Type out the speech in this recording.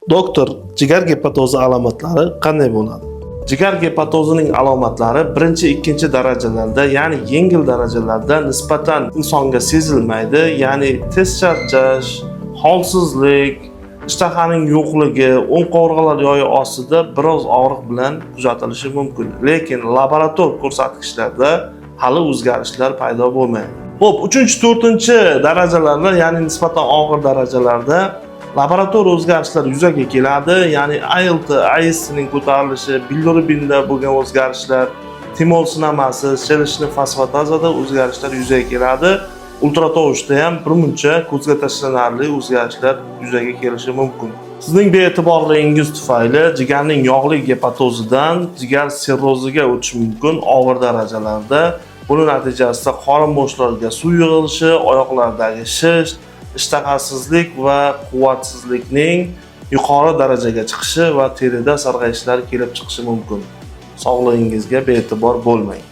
Doktor, jigar gepatozi alomatlari qanday bo'ladi? Jigar gepatozining alomatlari birinchi, ikkinchi darajalarda, ya'ni yengil darajalarda nisbatan insonga sezilmaydi, ya'ni tez charchash, holsizlik, ishtahaning yo'qligi, o'ng qovurg'alar yoyi ostida biroz og'riq bilan kuzatilishi mumkin. Lekin laborator ko'rsatkichlarda hali o'zgarishlar paydo bo'lmaydi. Xo'p, 3-4 darajalarda, ya'ni nisbatan og'ir darajalarda laborator o'zgarishlar yuzaga keladi, ya'ni ALT, ASTning ko'tarilishi, bilirubinda bo'lgan o'zgarishlar, timol sinamasi, shelishni fosfatazada o'zgarishlar yuzaga keladi. Ultratovushda ham birmuncha ko'zga tashlanarli o'zgarishlar yuzaga kelishi mumkin. Sizning be'tiborligingiz tufayli jigarning yog'li gepatozidan jigar sirroziga o'tish mumkin og'ir darajalarda. Buning natijasida qorin bo'shlig'iga suv yig'ilishi, oyoqlardagi shish, ishtahasizlik va quvvatsizlikning yuqori darajaga chiqishi va terida sarg'ayishlar kelib chiqishi mumkin. Sog'lig'ingizga bee'tibor bo'lmang.